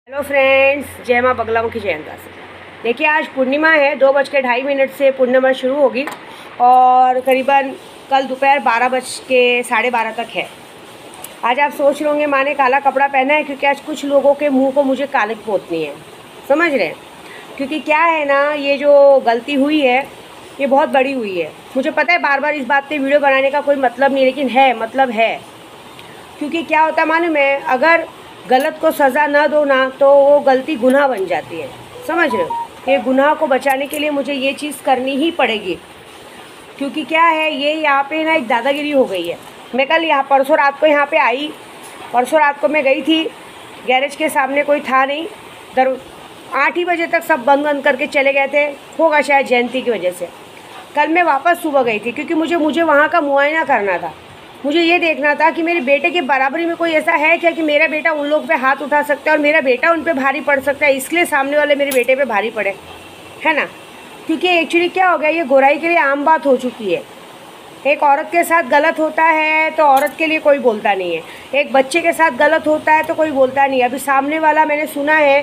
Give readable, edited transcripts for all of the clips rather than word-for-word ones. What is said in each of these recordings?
Hello friends, जय माँ बगलामुखी की जयंता से। देखिए, आज पूर्णिमा है। 2:2.5 से पूर्णिमा शुरू होगी और करीबन कल दोपहर 12:12 तक है। आज आप सोच रहे होंगे माँ ने काला कपड़ा पहना है, क्योंकि आज कुछ लोगों के मुंह को मुझे कालिक पोतनी है। समझ रहे हैं? क्योंकि क्या है ना, ये जो गलती हुई है ये बहुत बड़ी हुई है। मुझे पता है बार बार इस बात पे वीडियो बनाने का कोई मतलब नहीं, लेकिन है, मतलब है। क्योंकि क्या होता है मालूम है, अगर गलत को सज़ा न दो ना तो वो गलती गुनाह बन जाती है। समझ रहे हो? ये गुनाह को बचाने के लिए मुझे ये चीज़ करनी ही पड़ेगी। क्योंकि क्या है, ये यहाँ पे ना एक दादागिरी हो गई है। मैं कल परसों रात को यहाँ पे आई। परसों रात को मैं गई थी, गैरेज के सामने कोई था नहीं। 8 ही बजे तक सब बंद करके चले गए थे, होगा शायद जयंती की वजह से। कल मैं वापस सुबह गई थी, क्योंकि मुझे वहाँ का मुआयना करना था। मुझे ये देखना था कि मेरे बेटे के बराबरी में कोई ऐसा है क्या कि मेरा बेटा उन लोग पे हाथ उठा सकता है और मेरा बेटा उन पे भारी पड़ सकता है, इसलिए सामने वाले मेरे बेटे पे भारी पड़े, है ना। क्योंकि एक्चुअली क्या हो गया, ये गोराई के लिए आम बात हो चुकी है। एक औरत के साथ गलत होता है तो औरत के लिए कोई बोलता नहीं है, एक बच्चे के साथ गलत होता है तो कोई बोलता नहीं है। अभी सामने वाला, मैंने सुना है,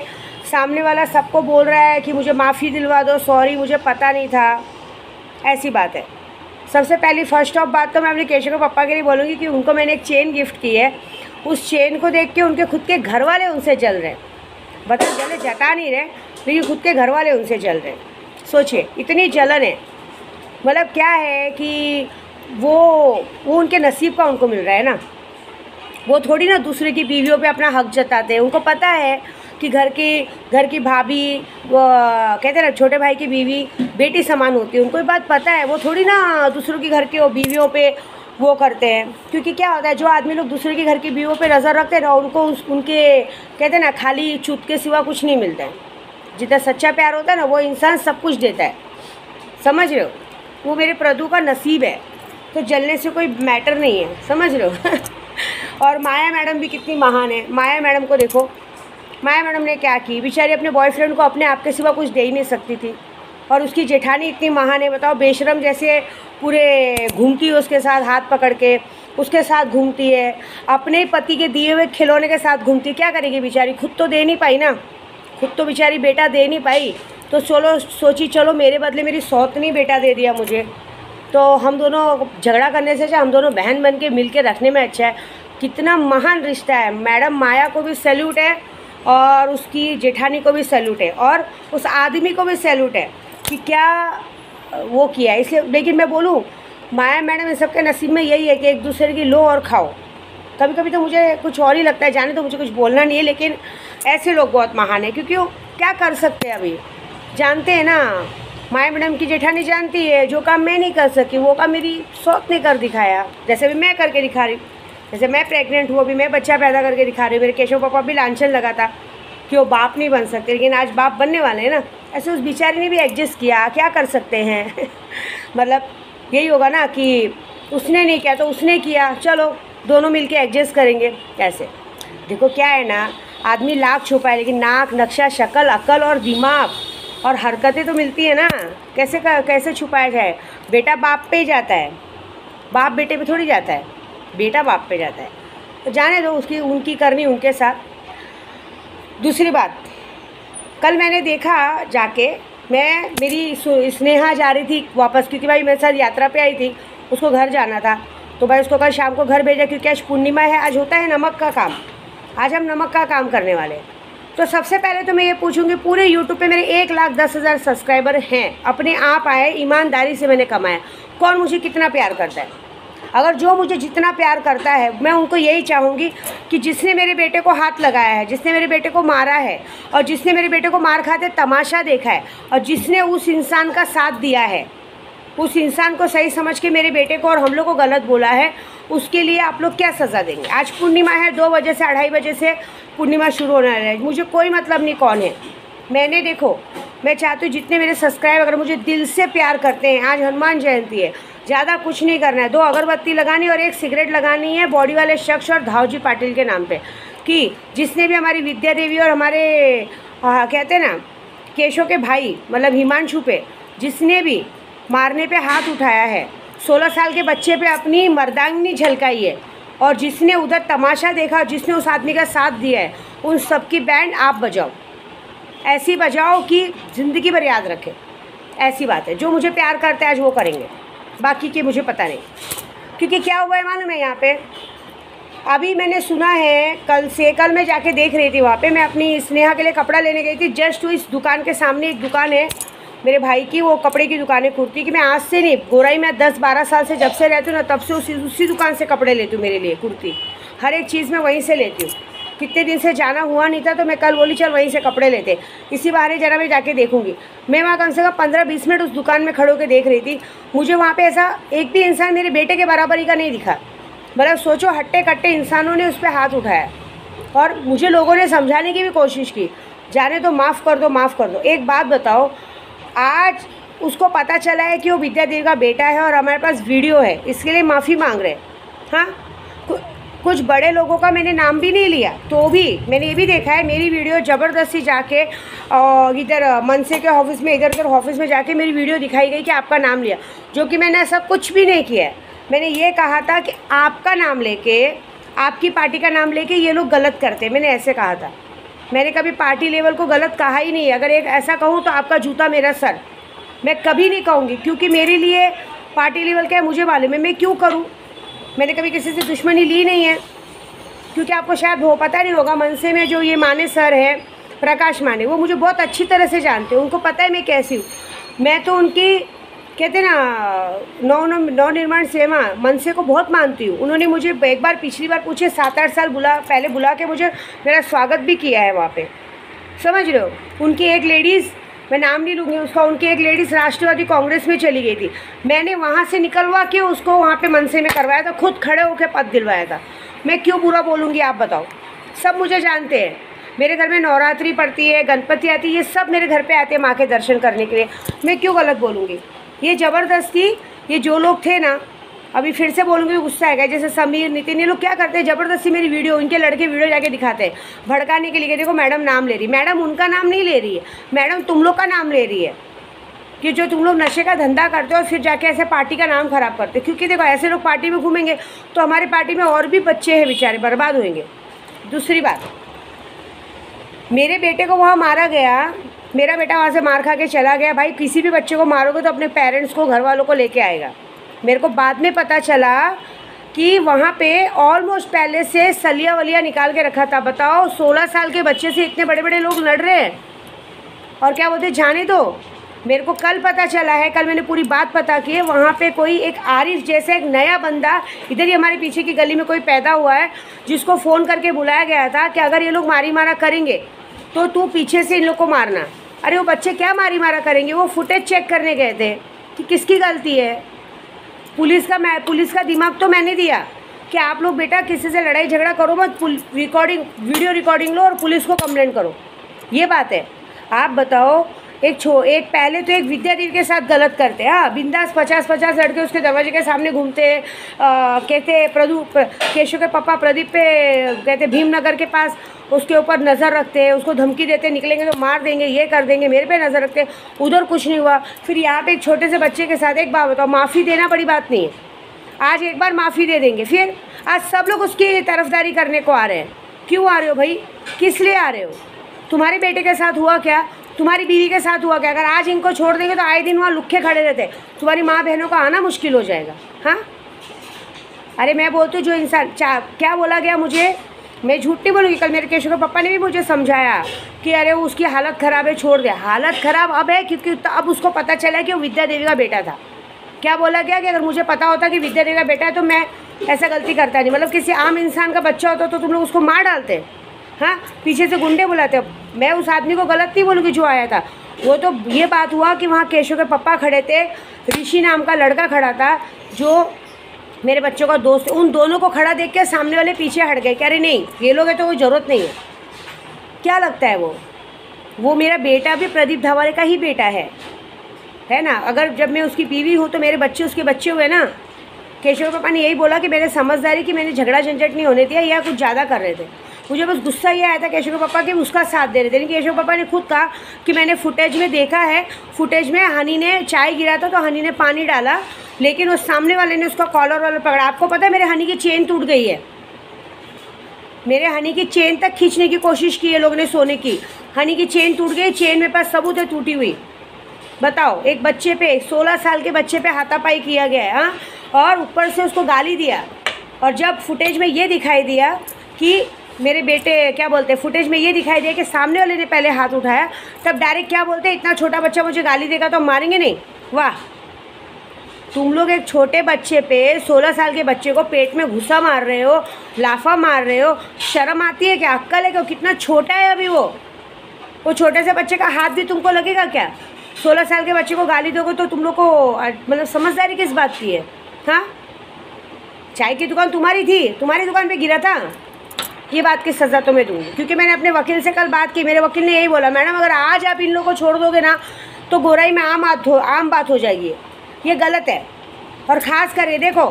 सामने वाला सबको बोल रहा है कि मुझे माफ़ी दिलवा दो, सॉरी मुझे पता नहीं था। ऐसी बात है। सबसे पहली फर्स्ट ऑफ बात तो मैं अपने केशव के पापा के लिए बोलूँगी कि उनको मैंने एक चेन गिफ्ट की है। उस चेन को देख के उनके खुद के घर वाले उनसे जल रहे हैं। बता जले जता नहीं रहे, लेकिन खुद के घर वाले उनसे जल रहे हैं। सोचिए, इतनी जलन है। मतलब क्या है कि वो उनके नसीब का उनको मिल रहा है ना। वो थोड़ी ना दूसरे की बीवियों पे अपना हक जताते हैं। उनको पता है कि घर की भाभी, वो कहते हैं ना, छोटे भाई की बीवी बेटी समान होती है। उनको ये बात पता है। वो थोड़ी ना दूसरों की घर के बीवियों पे वो करते हैं। क्योंकि क्या होता है, जो आदमी लोग दूसरे के घर की बीवियों पे नज़र रखते हैं ना, उनको उनके कहते हैं ना, खाली चूत के सिवा कुछ नहीं मिलता है। जितना सच्चा प्यार होता है ना, वो इंसान सब कुछ देता है। समझ रहे हो? वो मेरे प्रदू का नसीब है, तो जलने से कोई मैटर नहीं है। समझ रहे हो? और माया मैडम भी कितनी महान है। माया मैडम को देखो, माया मैडम ने क्या की। बेचारी अपने बॉयफ्रेंड को अपने आप के सिवा कुछ दे ही नहीं सकती थी, और उसकी जेठानी इतनी महान है। बताओ, बेशरम जैसे पूरे घूमती है उसके साथ, हाथ पकड़ के उसके साथ घूमती है, अपने पति के दिए हुए खिलौने के साथ घूमती है। क्या करेगी बेचारी? खुद तो दे नहीं पाई ना, खुद तो बेचारी बेटा दे नहीं पाई। तो चलो सोची, चलो मेरे बदले मेरी सौतनी बेटा दे दिया मुझे, तो हम दोनों झगड़ा करने से अच्छा हम दोनों बहन बन के मिल के रखने में अच्छा है। कितना महान रिश्ता है। मैडम माया को भी सैल्यूट है, और उसकी जेठानी को भी सैल्यूट है, और उस आदमी को भी सैल्यूट है कि क्या वो किया है। इसलिए लेकिन मैं बोलूँ, माया मैडम इन सबके नसीब में यही है कि एक दूसरे की लो और खाओ। कभी कभी तो मुझे कुछ और ही लगता है, जाने तो मुझे कुछ बोलना नहीं है, लेकिन ऐसे लोग बहुत महान है। क्योंकि वो क्या कर सकते हैं, अभी जानते हैं ना। माया मैडम की जेठानी जानती है, जो काम मैं नहीं कर सकी वो काम मेरी सौत ने कर दिखाया। जैसे भी मैं करके दिखा रही, जैसे मैं प्रेग्नेंट हूँ, अभी मैं बच्चा पैदा करके दिखा रही हूँ। मेरे केशव पापा भी लांछन लगा था कि वो बाप नहीं बन सकते, लेकिन आज बाप बनने वाले हैं ना। ऐसे उस बेचारी ने भी एडजस्ट किया, क्या कर सकते हैं। मतलब यही होगा ना कि उसने नहीं किया तो उसने किया, चलो दोनों मिलके एडजस्ट करेंगे। कैसे? देखो क्या है ना, आदमी लाख छुपाए, लेकिन नाक, नक्शा, शक्ल, अक्ल और दिमाग और हरकतें तो मिलती है ना। कैसे छुपाया जाए? बेटा बाप पे ही जाता है, बाप बेटे पे थोड़ी जाता है, बेटा बाप पे जाता है। तो जाने दो, उनकी करनी उनके साथ। दूसरी बात, कल मैंने देखा जाके, मेरी स्नेहा जा रही थी वापस, क्योंकि भाई मेरे साथ यात्रा पे आई थी, उसको घर जाना था। तो भाई उसको कल शाम को घर भेजा, क्योंकि आज पूर्णिमा है। आज होता है नमक का काम, आज हम नमक का काम करने वाले हैं। तो सबसे पहले तो मैं ये पूछूंगी, पूरे यूट्यूब पे मेरे 1,10,000 सब्सक्राइबर हैं, अपने आप आए, ईमानदारी से मैंने कमाया। कौन मुझे कितना प्यार करता है? अगर जो मुझे जितना प्यार करता है, मैं उनको यही चाहूँगी कि जिसने मेरे बेटे को हाथ लगाया है, जिसने मेरे बेटे को मारा है, और जिसने मेरे बेटे को मार खाते तमाशा देखा है, और जिसने उस इंसान का साथ दिया है, उस इंसान को सही समझ के मेरे बेटे को और हम लोग को गलत बोला है, उसके लिए आप लोग क्या सज़ा देंगे? आज पूर्णिमा है, 2 बजे से 2:30 बजे से पूर्णिमा शुरू होने वाला है। मुझे कोई मतलब नहीं कौन है। मैंने देखो, मैं चाहती हूँ जितने मेरे सब्सक्राइब अगर मुझे दिल से प्यार करते हैं, आज हनुमान जयंती है, ज़्यादा कुछ नहीं करना है, 2 अगरबत्ती लगानी और 1 सिगरेट लगानी है बॉडी वाले शख्स और धावजी पाटिल के नाम पे, कि जिसने भी हमारी विद्या देवी और हमारे कहते हैं ना केशव के भाई, मतलब हिमांशु पे जिसने भी मारने पे हाथ उठाया है, 16 साल के बच्चे पे अपनी मर्दांगनी झलकाई है, और जिसने उधर तमाशा देखा, जिसने उस आदमी का साथ दिया है, उन सब की बैंड आप बजाओ, ऐसी बजाओ कि ज़िंदगी भर याद रखें। ऐसी बात है। जो मुझे प्यार करते हैं आज वो करेंगे, बाकी के मुझे पता नहीं। क्योंकि क्या हुआ है मालूम है, यहाँ पे अभी मैंने सुना है, कल मैं जाके देख रही थी वहाँ पे, मैं अपनी स्नेहा के लिए कपड़ा लेने गई थी। जस्ट इस दुकान के सामने एक दुकान है मेरे भाई की, वो कपड़े की दुकान है, कुर्ती की। मैं आज से नहीं, गोराई में 10-12 साल से जब से रहती हूँ ना, तब से उसी दुकान से कपड़े लेती हूँ मेरे लिए, कुर्ती हर एक चीज़ मैं वहीं से लेती हूँ। कितने दिन से जाना हुआ नहीं था, तो मैं कल बोली चल वहीं से कपड़े लेते। इसी बहाने जरा मैं जाके देखूंगी। मैं वहाँ कम से कम 15-20 मिनट उस दुकान में खड़े होकर देख रही थी। मुझे वहाँ पे ऐसा एक भी इंसान मेरे बेटे के बराबरी का नहीं दिखा। मतलब सोचो, हट्टे कट्टे इंसानों ने उस पर हाथ उठाया और मुझे लोगों ने समझाने की भी कोशिश की, जाने तो माफ़ कर दो, माफ़ कर दो। एक बात बताओ, आज उसको पता चला है कि वो विद्या देवी का बेटा है और हमारे पास वीडियो है, इसके लिए माफ़ी मांग रहे हैं। हाँ, कुछ बड़े लोगों का मैंने नाम भी नहीं लिया, तो भी मैंने ये भी देखा है मेरी वीडियो ज़बरदस्ती जाके इधर मनसे के ऑफिस में, इधर उधर ऑफिस में जाके मेरी वीडियो दिखाई गई कि आपका नाम लिया, जो कि मैंने ऐसा कुछ भी नहीं किया है। मैंने ये कहा था कि आपका नाम लेके, आपकी पार्टी का नाम लेके ये लोग गलत करते, मैंने ऐसे कहा था। मैंने कभी पार्टी लेवल को गलत कहा ही नहीं। अगर एक ऐसा कहूँ तो आपका जूता मेरा सर, मैं कभी नहीं कहूँगी, क्योंकि मेरे लिए पार्टी लेवल क्या है मुझे मालूम है, मैं क्यों करूँ। मैंने कभी किसी से दुश्मनी ली नहीं है। क्योंकि आपको शायद वो पता नहीं होगा, मनसे में जो ये माने सर है, प्रकाश माने, वो मुझे बहुत अच्छी तरह से जानते हैं। उनको पता है मैं कैसी हूँ। मैं तो उनकी कहते ना नव निर्माण सेवा मनसे को बहुत मानती हूँ। उन्होंने मुझे एक बार, पिछली बार पूछे 7-8 साल पहले बुला के मुझे मेरा स्वागत भी किया है वहाँ पे, समझ रहे हो। उनकी एक लेडीज़, मैं नाम नहीं लूँगी उसका, उनकी एक लेडीज़ राष्ट्रवादी कांग्रेस में चली गई थी। मैंने वहाँ से निकलवा के उसको वहाँ पे मनसे में करवाया था, खुद खड़े होकर पद दिलवाया था। मैं क्यों बुरा बोलूँगी आप बताओ। सब मुझे जानते हैं। मेरे घर में नवरात्रि पड़ती है, गणपति आती है, ये सब मेरे घर पे आते हैं माँ के दर्शन करने के लिए। मैं क्यों गलत बोलूँगी। ये ज़बरदस्ती, ये जो लोग थे ना, अभी फिर से बोलूँगी गुस्सा आएगा, जैसे समीर, नितिन, ये लोग क्या करते हैं, ज़बरदस्ती मेरी वीडियो, इनके लड़के वीडियो जाके दिखाते हैं भड़काने के लिए। देखो मैडम नाम ले रही, मैडम उनका नाम नहीं ले रही है, मैडम तुम लोग का नाम ले रही है कि जो तुम लोग नशे का धंधा करते हो और फिर जाके ऐसे पार्टी का नाम ख़राब करते हो। क्योंकि देखो ऐसे लोग पार्टी में घूमेंगे तो हमारे पार्टी में और भी बच्चे हैं बेचारे, बर्बाद होंगे। दूसरी बात, मेरे बेटे को वहाँ मारा गया, मेरा बेटा वहाँ से मार खा के चला गया। भाई किसी भी बच्चे को मारोगे तो अपने पेरेंट्स को, घर वालों को लेके आएगा। मेरे को बाद में पता चला कि वहाँ पे ऑलमोस्ट पहले से सलिया वलिया निकाल के रखा था। बताओ 16 साल के बच्चे से इतने बड़े बड़े लोग लड़ रहे हैं और क्या बोलते जाने दो। मेरे को कल पता चला है, कल मैंने पूरी बात पता की है। वहाँ पे कोई एक आरिफ जैसे एक नया बंदा इधर ही हमारे पीछे की गली में कोई पैदा हुआ है, जिसको फ़ोन करके बुलाया गया था कि अगर ये लोग मारी मारा करेंगे तो तू पीछे से इन लोग को मारना। अरे वो बच्चे क्या मारी मारा करेंगे, वो फुटेज चेक करने गए थे कि किसकी गलती है। पुलिस का दिमाग तो मैंने दिया कि आप लोग बेटा किसी से लड़ाई झगड़ा करो मत, वीडियो रिकॉर्डिंग लो और पुलिस को कंप्लेंट करो। ये बात है। आप बताओ, एक पहले तो एक विद्या देवी के साथ गलत करते हैं। हाँ, बिंदास 50-50 लड़के उसके दरवाजे के सामने घूमते, कहते केशव के पापा प्रदीप पे कहते भीमनगर के पास उसके ऊपर नज़र रखते हैं, उसको धमकी देते, निकलेंगे तो मार देंगे, ये कर देंगे, मेरे पे नज़र रखते। उधर कुछ नहीं हुआ। फिर यहाँ पे एक छोटे से बच्चे के साथ, एक बात बताओ, माफ़ी देना बड़ी बात नहीं है। आज एक बार माफ़ी दे देंगे, फिर आज सब लोग उसकी तरफदारी करने को आ रहे हैं। क्यों आ रहे हो भाई, किस लिए आ रहे हो। तुम्हारे बेटे के साथ हुआ क्या, तुम्हारी बीवी के साथ हुआ क्या। अगर आज इनको छोड़ देंगे तो आए दिन वहाँ लुक्खे खड़े रहते, तुम्हारी माँ बहनों का आना मुश्किल हो जाएगा। हाँ, अरे मैं बोलती हूँ जो इंसान, क्या बोला गया मुझे, मैं झूठ नहीं बोलूँगी। कल मेरे केशव के पापा ने भी मुझे समझाया कि अरे उसकी हालत ख़राब है, छोड़ दे। हालत ख़राब अब है क्योंकि अब उसको पता चला कि वो विद्या देवी का बेटा था। क्या बोला गया कि अगर मुझे पता होता कि विद्या देवी का बेटा है तो मैं ऐसा गलती करता नहीं। मतलब किसी आम इंसान का बच्चा होता तो तुम लोग उसको मार डालते। हाँ, पीछे से गुंडे बुलाते। मैं उस आदमी को गलत नहीं बोलूँगी जो आया था। वो तो ये बात हुआ कि वहाँ केशव के पापा खड़े थे, ऋषि नाम का लड़का खड़ा था जो मेरे बच्चों का दोस्त है। उन दोनों को खड़ा देख के सामने वाले पीछे हट गए, कह रहे नहीं ये लोग है तो कोई ज़रूरत नहीं है। क्या लगता है वो मेरा बेटा भी प्रदीप धवारे का ही बेटा है ना। अगर जब मैं उसकी बीवी हूँ तो मेरे बच्चे उसके बच्चे हुए ना। केशव पापा ने यही बोला कि मैंने समझदारी कि मैंने झगड़ा झंझट नहीं होने दिया या कुछ ज़्यादा कर रहे थे। मुझे बस गुस्सा ये आया था केशव पापा कि उसका साथ दे रहे थे। लेकिन केशव पापा ने खुद कहा कि मैंने फुटेज में देखा है, फुटेज में हनी ने चाय गिरा था तो हनी ने पानी डाला, लेकिन उस सामने वाले ने उसका कॉलर वालर पकड़ा। आपको पता है मेरे हनी की चेन टूट गई है। मेरे हनी की चेन तक खींचने की कोशिश की है लोगों ने सोने की। हनी की चेन टूट गई, चेन मेरे पास सबूत है टूटी हुई। बताओ, एक बच्चे पे 16 साल के बच्चे पे हाथापाई किया गया है, हाँ, और ऊपर से उसको गाली दिया। और जब फुटेज में ये दिखाई दिया कि मेरे बेटे क्या बोलते हैं, फुटेज में ये दिखाई दिया कि सामने वाले ने पहले हाथ उठाया, तब डायरेक्ट क्या बोलते हैं, इतना छोटा बच्चा मुझे गाली देगा तो हम मारेंगे नहीं। वाह, तुम लोग एक छोटे बच्चे पे 16 साल के बच्चे को पेट में घुसा मार रहे हो, लाफा मार रहे हो। शर्म आती है क्या? अक्ल है क्या? कितना छोटा है अभी वो छोटे से बच्चे का हाथ भी तुमको लगेगा क्या? 16 साल के बच्चे को गाली दोगे तो तुम लोग को मतलब समझदारी किस बात की है? हाँ, चाय की दुकान तुम्हारी थी, तुम्हारी दुकान पे गिरा था, ये बात की सज़ा तो मैं दूँगी। क्योंकि मैंने अपने वकील से कल बात की, मेरे वकील ने यही बोला, मैडम अगर आज आप इन लोगों को छोड़ दोगे ना तो गोराई में आम बात हो जाएगी। ये गलत है। और ख़ास कर ये देखो,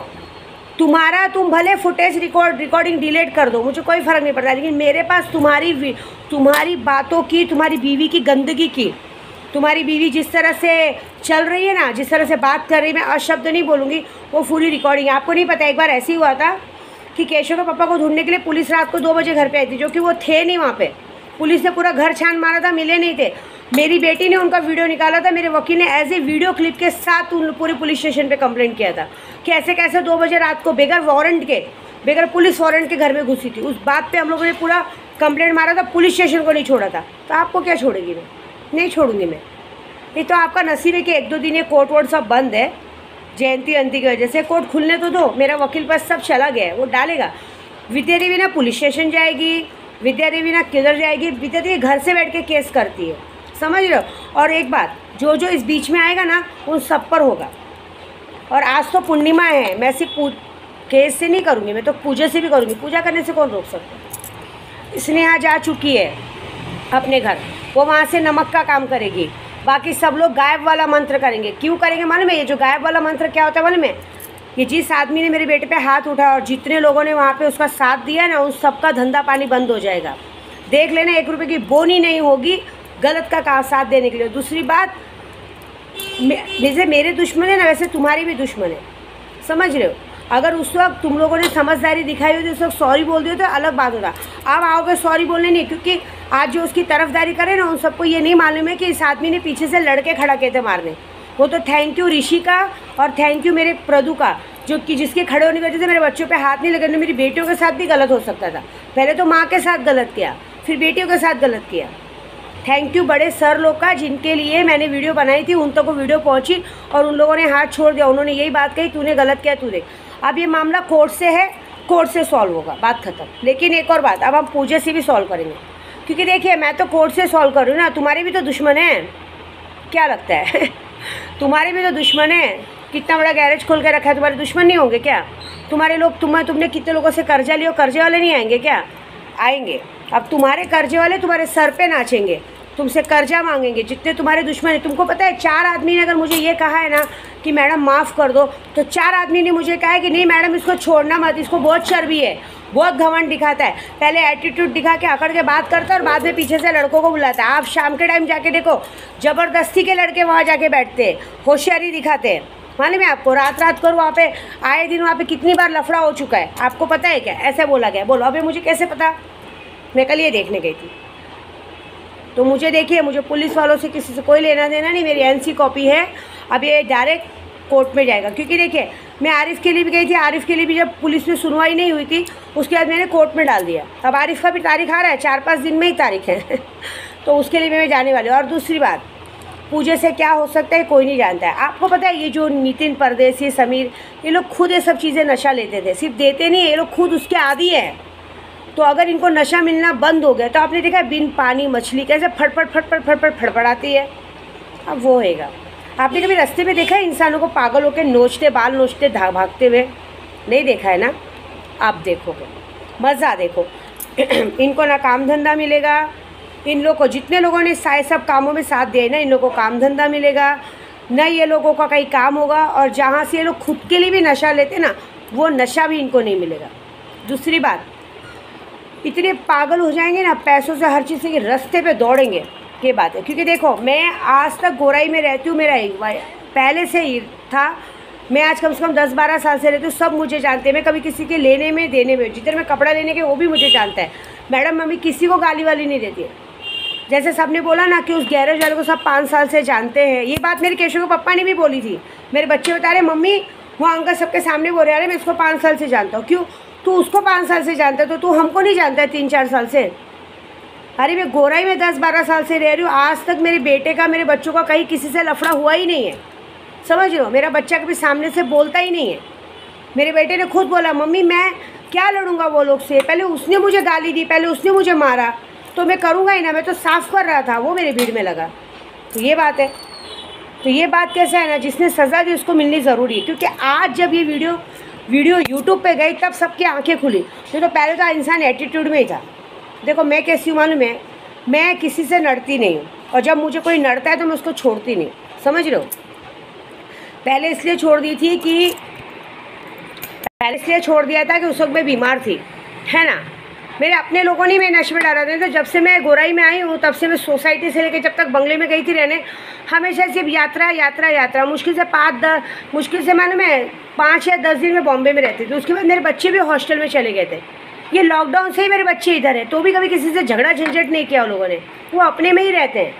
तुम भले फुटेज रिकॉर्डिंग डिलीट कर दो, मुझे कोई फ़र्क नहीं पड़ता, लेकिन मेरे पास तुम्हारी बातों की, तुम्हारी बीवी की गंदगी की, तुम्हारी बीवी जिस तरह से चल रही है ना, जिस तरह से बात कर रही है, मैं अशब्द नहीं बोलूँगी, वो पूरी रिकॉर्डिंग। आपको नहीं पता, एक बार ऐसे ही हुआ था कि केशव के पापा को ढूंढने के लिए पुलिस रात को 2 बजे घर पे आई थी, जो कि वो थे नहीं वहाँ पे। पुलिस ने पूरा घर छान मारा था, मिले नहीं थे। मेरी बेटी ने उनका वीडियो निकाला था, मेरे वकील ने एज ए वीडियो क्लिप के साथ उन पूरे पुलिस स्टेशन पे कंप्लेंट किया था कि ऐसे कैसे 2 बजे रात को बगैर वारंट के, बगैर पुलिस वारंट के घर में घुसी थी। उस बात पे हम लोगों ने पूरा कंप्लेंट मारा था, पुलिस स्टेशन को नहीं छोड़ा था। तो आपको क्या छोड़ेगी? मैं नहीं छोड़ूंगी। मैं ये तो आपका नसीब है कि 1-2 दिन ये कोर्ट वोर्ट सब बंद है, जयंती की वजह से। कोर्ट खुलने तो दो, मेरा वकील पास सब चला गया है, वो डालेगा। विद्या देवी ना पुलिस स्टेशन जाएगी, विद्या देवी ना किधर जाएगी, विद्या देवी घर से बैठ के केस करती है, समझ रहे हो। और एक बात, जो इस बीच में आएगा ना उन सब पर होगा। और आज तो पूर्णिमा है, मैं सिर्फ केस से नहीं करूँगी, मैं तो पूजा से भी करूँगी। पूजा करने से कौन रोक सकता? स्नेहा जा चुकी है अपने घर, वो वहाँ से नमक का काम करेगी, बाकी सब लोग गायब वाला मंत्र करेंगे। क्यों करेंगे मालूम है? ये जो गायब वाला मंत्र क्या होता है मालूम है? ये जिस आदमी ने मेरे बेटे पे हाथ उठाया और जितने लोगों ने वहाँ पे उसका साथ दिया ना, उन सबका धंधा पानी बंद हो जाएगा। देख लेना, 1 रुपये की बोनी नहीं होगी गलत का साथ देने के लिए। दूसरी बात, जैसे मेरे दुश्मन है ना, वैसे तुम्हारी भी दुश्मन है, समझ रहे हो। अगर उस वक्त तुम लोगों ने समझदारी दिखाई होती, उस वक्त सॉरी बोल दिए तो अलग बात होता। अब आओगे सॉरी बोलने नहीं, क्योंकि आज जो उसकी तरफदारी करे ना, उन सबको ये नहीं मालूम है कि इस आदमी ने पीछे से लड़के खड़ा किए थे मारने। वो तो थैंक यू ऋषि का और थैंक यू मेरे प्रदू का, जो कि जिसके खड़े होने की वजह से मेरे बच्चों पे हाथ नहीं लगे। नहीं, मेरी बेटियों के साथ भी गलत हो सकता था। पहले तो माँ के साथ गलत किया, फिर बेटियों के साथ गलत किया। थैंक यू बड़े सर लोग का, जिनके लिए मैंने वीडियो बनाई थी, उन तक वो वीडियो पहुंची और उन लोगों ने हाथ छोड़ दिया। उन्होंने यही बात कही, तूने गलत किया, तू देख। अब ये मामला कोर्ट से है, कोर्ट से सॉल्व होगा, बात खत्म। लेकिन एक और बात, अब हम पूजा से भी सॉल्व करेंगे, क्योंकि देखिए मैं तो कोर्ट से सॉल्व कर रही हूँ ना, तुम्हारे भी तो दुश्मन हैं, क्या लगता है? तुम्हारे भी तो दुश्मन है। कितना बड़ा गैरेज खोल के रखा है, तुम्हारे दुश्मन नहीं होंगे क्या? तुम्हारे लोग, तुमने कितने लोगों से कर्जा लिया, कर्जे वाले नहीं आएंगे क्या? आएंगे। अब तुम्हारे कर्जे वाले तुम्हारे सर पे नाचेंगे, तुमसे कर्जा मांगेंगे, जितने तुम्हारे दुश्मन हैं। तुमको पता है 4 आदमी ने अगर मुझे ये कहा है ना कि मैडम माफ़ कर दो, तो 4 आदमी ने मुझे कहा है कि नहीं मैडम इसको छोड़ना मत, इसको बहुत चर्बी है, बहुत घमंड दिखाता है, पहले एटीट्यूड दिखा के अकड़ के बात करता है और बाद में पीछे से लड़कों को बुलाता है। आप शाम के टाइम जाके देखो, ज़बरदस्ती के लड़के वहाँ जाके बैठते हैं, होशियारी दिखाते हैं। मालूम है आपको, रात को वहाँ पे आए दिन वहाँ पे कितनी बार लफड़ा हो चुका है, आपको पता है क्या? ऐसे बोला गया। बोलो अभी मुझे कैसे पता? मैं कल ये देखने गई थी। तो मुझे देखिए, मुझे पुलिस वालों से किसी से कोई लेना देना नहीं, मेरी एनसी कॉपी है। अब ये डायरेक्ट कोर्ट में जाएगा, क्योंकि देखिए मैं आरिफ के लिए भी गई थी, आरिफ के लिए भी जब पुलिस में सुनवाई नहीं हुई थी, उसके बाद मैंने कोर्ट में डाल दिया। अब आरिफ का भी तारीख आ रहा है, 4-5 दिन में ही तारीख है तो उसके लिए मैं जाने वाली हूँ। और दूसरी बात, पूजे से क्या हो सकता है कोई नहीं जानता है। आपको पता है ये जो नितिन परदेसी, समीर, ये लोग खुद ये सब चीज़ें नशा लेते थे, सिर्फ देते नहीं, ये लोग खुद उसके आदी हैं। तो अगर इनको नशा मिलना बंद हो गया तो आपने देखा बिन पानी मछली कैसे फटफट फड़फड़ाती है, अब वो होएगा। आपने कभी रास्ते में देखा है इंसानों को पागल होकर नोचते, बाल नोचते भागते हुए? नहीं देखा है ना? आप देखोगे, मज़ा देखो इनको ना काम धंधा मिलेगा, इन लोगों को, जितने लोगों ने सब कामों में साथ दिया है ना, इन लोगों को काम धंधा मिलेगा ना, ये लोगों का कहीं काम होगा। और जहाँ से ये लोग खुद के लिए भी नशा लेते ना, वो नशा भी इनको नहीं मिलेगा। दूसरी बात, इतने पागल हो जाएंगे ना पैसों से, हर चीज़ से, कि रास्ते पे दौड़ेंगे, ये बात है। क्योंकि देखो मैं आज तक गोराई में रहती हूँ, मेरा एक पहले से ही था मैं आज कम से कम 10-12 साल से रहती हूँ, सब मुझे जानते हैं। मैं कभी किसी के लेने में देने में, जिधर मैं कपड़ा लेने के वो भी मुझे जानता है। मैडम मम्मी किसी को गाली वाली नहीं देती है। जैसे सबने बोला ना कि उस गैरेज वाले को सब 5 साल से जानते हैं, ये बात मेरे केशव के पापा ने भी बोली थी। मेरे बच्चे बता रहे मम्मी वो अंकल सबके सामने बोल रहे, अरे मैं इसको 5 साल से जानता हूँ। क्यों? तू उसको 5 साल से जानता है तो तू हमको नहीं जानता है 3-4 साल से? अरे मैं गोराई में 10-12 साल से रह रही हूँ, आज तक मेरे बेटे का, मेरे बच्चों का कहीं किसी से लफड़ा हुआ ही नहीं है। समझ रहे हो? मेरा बच्चा कभी सामने से बोलता ही नहीं है। मेरे बेटे ने खुद बोला मम्मी मैं क्या लड़ूंगा वो लोग से, पहले उसने मुझे गाली दी, पहले उसने मुझे मारा तो मैं करूँगा ही ना, मैं तो साफ़ कर रहा था, वो मेरे भीड़ में लगा। तो ये बात है। तो ये बात कैसा है ना, जिसने सज़ा दी उसको मिलनी ज़रूरी है। क्योंकि आज जब ये वीडियो यूट्यूब पे गई तब सबकी आंखें खुली। तो पहले तो इंसान एटीट्यूड में ही था। देखो मैं कैसी हूँ मालूम है, मैं किसी से लड़ती नहीं हूँ, और जब मुझे कोई लड़ता है तो मैं उसको छोड़ती नहीं। समझ रहे हो? पहले इसलिए छोड़ दी थी कि पहले इसलिए छोड़ दिया था कि उस वक्त मैं बीमार थी, है ना। मेरे अपने लोगों ने मेरे नशे में डाला था। तो जब से मैं गोराई में आई हूँ तब से मैं सोसाइटी से लेकर जब तक बंगले में गई थी रहने, हमेशा सिर्फ यात्रा यात्रा यात्रा। मुश्किल से मानो मैं 5 या 10 दिन में बॉम्बे में रहती थी। उसके बाद मेरे बच्चे भी हॉस्टल में चले गए थे। ये लॉकडाउन से ही मेरे बच्चे इधर है, तो भी कभी किसी से झगड़ा झंझट नहीं किया उन लोगों ने। वो अपने में ही रहते हैं,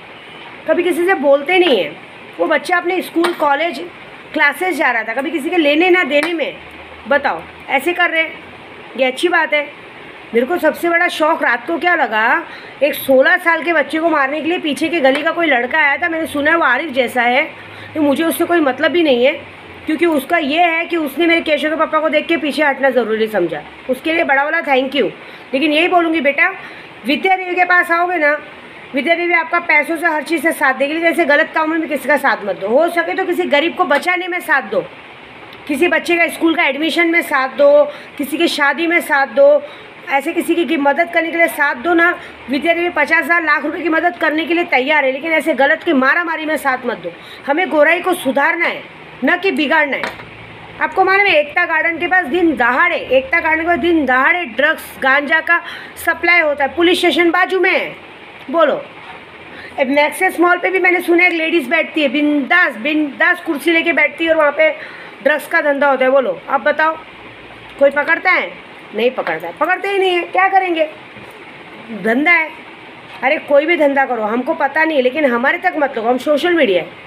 कभी किसी से बोलते नहीं हैं। वो बच्चा अपने स्कूल कॉलेज क्लासेस जा रहा था, कभी किसी के लेने ना देने में। बताओ ऐसे कर रहे हैं, ये अच्छी बात है? मेरे को सबसे बड़ा शौक़ रात को क्या लगा, एक 16 साल के बच्चे को मारने के लिए पीछे की गली का कोई लड़का आया था। मैंने सुना है वो आरिफ जैसा है, तो मुझे उससे कोई मतलब भी नहीं है। क्योंकि उसका ये है कि उसने मेरे केशव के पापा को देख के पीछे हटना ज़रूरी समझा। उसके लिए बड़ा वाला थैंक यू। लेकिन यही बोलूँगी बेटा, विद्या देवी के पास आओगे ना, विद्या देवी आपका पैसों से हर चीज़ से साथ देगी। जैसे गलत कामों में किसी का साथ मत दो। हो सके तो किसी गरीब को बचाने में साथ दो, किसी बच्चे का स्कूल का एडमिशन में साथ दो, किसी की शादी में साथ दो, ऐसे किसी की मदद करने के लिए साथ दो ना। विद्या देवी 50,000 लाख रुपए की मदद करने के लिए तैयार है, लेकिन ऐसे गलत की मारामारी में साथ मत दो। हमें गोराई को सुधारना है, न कि बिगाड़ना है। आपको मालूम है एकता गार्डन के पास दिन दहाड़े ड्रग्स गांजा का सप्लाई होता है, पुलिस स्टेशन बाजू में है। बोलो, मैक्सेस मॉल पे भी मैंने सुना एक लेडीज़ बैठती है, बिंदास कुर्सी लेके बैठती है और वहाँ पे ड्रग्स का धंधा होता है। बोलो आप बताओ, कोई पकड़ता है? नहीं पकड़ता है, पकड़ते ही नहीं है। क्या करेंगे? धंधा है। अरे कोई भी धंधा करो, हमको पता नहीं है, लेकिन हमारे तक मत लो, हम सोशल मीडिया है।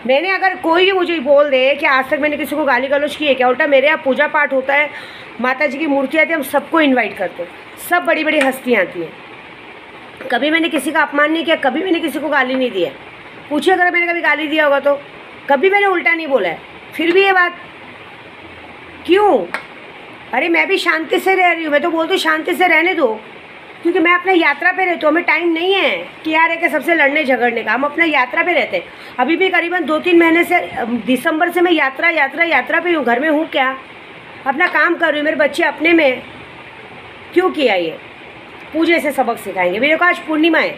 मैंने अगर कोई भी मुझे बोल दे कि आज तक मैंने किसी को गाली गलौज की है क्या, उल्टा मेरे यहाँ पूजा पाठ होता है, माता जी की मूर्ति आती है, हम सबको इन्वाइट करते हैं, सब बड़ी बड़ी हस्तियाँ आती हैं। कभी मैंने किसी का अपमान नहीं किया, कभी मैंने किसी को गाली नहीं दी है। पूछिए अगर मैंने कभी गाली दिया होगा तो, कभी मैंने उल्टा नहीं बोला है। फिर भी ये बात क्यों? अरे मैं भी शांति से रह रही हूँ, मैं तो बोलती हूँ शांति से रहने दो, क्योंकि मैं अपने यात्रा पे रहती हूँ। हमें टाइम नहीं है कि यार है कि सबसे लड़ने झगड़ने का, हम अपना यात्रा पे रहते हैं। अभी भी करीबन 2-3 महीने से, दिसंबर से मैं यात्रा पे हूँ। घर में हूँ क्या, अपना काम कर रही हूँ। मेरे बच्चे अपने में क्यों किया ये? पूजे से सबक सिखाएंगे। मेरे को आज पूर्णिमा है,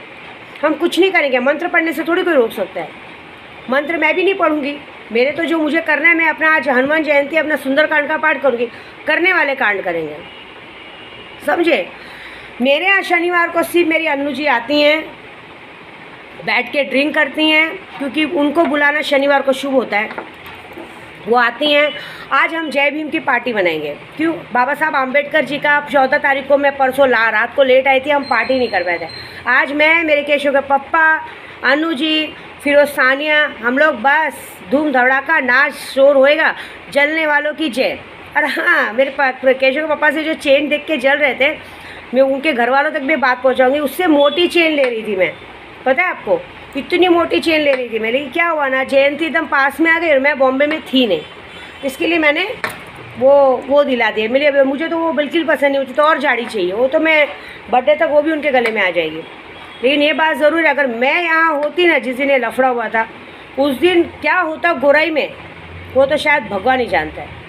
हम कुछ नहीं करेंगे। मंत्र पढ़ने से थोड़ी कोई रोक सकता है। मंत्र मैं भी नहीं पढ़ूंगी। मेरे तो जो मुझे करना है, मैं अपना आज हनुमान जयंती अपना सुंदरकांड का पाठ करूँगी। करने वाले कांड करेंगे, समझे? मेरे यहाँ शनिवार को सिर्फ मेरी अन्नू जी आती हैं, बैठ के ड्रिंक करती हैं, क्योंकि उनको बुलाना शनिवार को शुभ होता है। वो आती हैं। आज हम जय भीम की पार्टी बनाएंगे। क्यों? बाबा साहब आम्बेडकर जी का 14 तारीख को, मैं परसों रात को लेट आई थी, हम पार्टी नहीं कर पाए थे। आज मैं, मेरे केशव के पप्पा, अनु जी, फिर वो सानिया, हम लोग बस धूम धड़ाका नाच शोर होएगा। जलने वालों की जय। और हाँ, मेरे केशव के पापा से जो चेन देख के जल रहे थे, मैं उनके घर वालों तक भी बात पहुँचाऊँगी। उससे मोटी चेन ले रही थी मैं, पता है आपको? इतनी मोटी चेन ले रही थी मैं। लेकिन क्या हुआ ना, जयंती एकदम पास में आ गई और मैं बॉम्बे में थी नहीं, इसके लिए मैंने वो दिला दिया। मुझे तो वो बिल्कुल पसंद नहीं, मुझे तो और झाड़ी चाहिए। वो तो मैं बर्थडे तक वो भी उनके गले में आ जाएगी। लेकिन ये बात ज़रूर है, अगर मैं यहाँ होती ना जिस दिन ये लफड़ा हुआ था, उस दिन क्या होता गोराई में, वो तो शायद भगवान ही जानता है।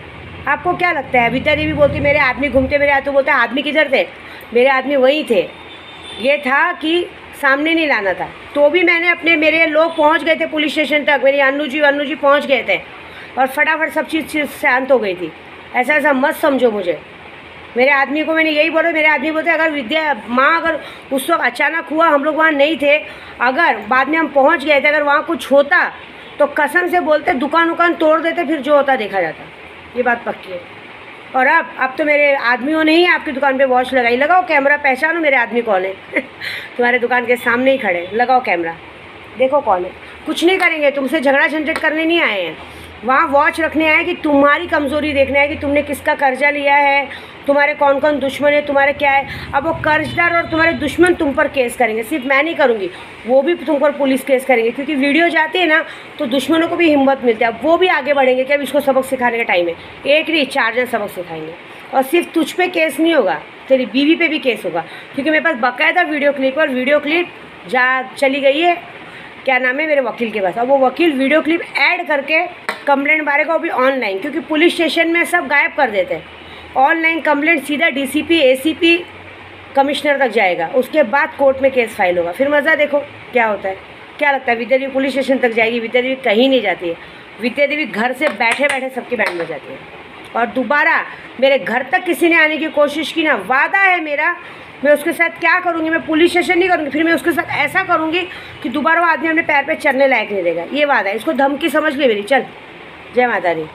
आपको क्या लगता है? विद्या देवी बोलती मेरे आदमी घूमते, मेरे तो बोलते आदमी किधर थे? मेरे आदमी वहीं थे। ये था कि सामने नहीं लाना था, तो भी मैंने मेरे लोग पहुंच गए थे पुलिस स्टेशन तक। मेरी अन्नू जी पहुंच गए थे और फटाफट सब चीज़ शांत हो गई थी। ऐसा मत समझो मुझे। मेरे आदमी को मैंने यही बोला, मेरे आदमी बोलते अगर विद्या माँ अगर उस वक्त अचानक हुआ, हम लोग वहाँ नहीं थे, अगर बाद में हम पहुँच गए थे, अगर वहाँ कुछ होता तो कसम से बोलते दुकान उकान तोड़ देते, फिर जो होता देखा जाता। ये बात पक्की है। और अब तो मेरे आदमियों ने ही आपकी दुकान पे वॉच लगाई। लगाओ कैमरा, पहचानो मेरे आदमी कौन है। तुम्हारे दुकान के सामने ही खड़े, लगाओ कैमरा, देखो कौन है। कुछ नहीं करेंगे, तुमसे झगड़ा झंझट करने नहीं आए हैं। वहाँ वॉच रखने आए कि तुम्हारी कमज़ोरी देखने आए कि तुमने किसका कर्जा लिया है, तुम्हारे कौन कौन दुश्मन है, तुम्हारे क्या है। अब वो कर्जदार और तुम्हारे दुश्मन तुम पर केस करेंगे, सिर्फ मैं नहीं करूँगी, वो भी तुम पर पुलिस केस करेंगे। क्योंकि वीडियो जाती है ना तो दुश्मनों को भी हिम्मत मिलती है। अब वो भी आगे बढ़ेंगे कि अब इसको सबक सिखाने का टाइम है। एक नहीं 4 जन सबक सिखाएंगे। और सिर्फ तुझ पे केस नहीं होगा, तेरी बीवी पे भी केस होगा। क्योंकि मेरे पास बाकायदा वीडियो क्लिप, और वीडियो क्लिप चली गई है, क्या नाम है, मेरे वकील के पास। अब वो वकील वीडियो क्लिप ऐड करके कंप्लेंट मारेगा, वो भी ऑनलाइन। क्योंकि पुलिस स्टेशन में सब गायब कर देते हैं। ऑनलाइन कंप्लेंट सीधा DCP ACP कमिश्नर तक जाएगा, उसके बाद कोर्ट में केस फाइल होगा। फिर मज़ा देखो क्या होता है। क्या लगता है विद्या देवी पुलिस स्टेशन तक जाएगी? विद्या देवी कहीं नहीं जाती है। विद्या देवी घर से बैठे बैठे सबकी बैंड बजाती है। और दोबारा मेरे घर तक किसी ने आने की कोशिश की ना, वादा है मेरा, मैं उसके साथ क्या करूँगी, मैं पुलिस स्टेशन नहीं करूँगी, फिर मैं उसके साथ ऐसा करूँगी कि दोबारा वो आदमी अपने पैर पे चलने लायक नहीं रहेगा। ये वादा है। इसको धमकी समझ ले मेरी। चल, जय माता दी।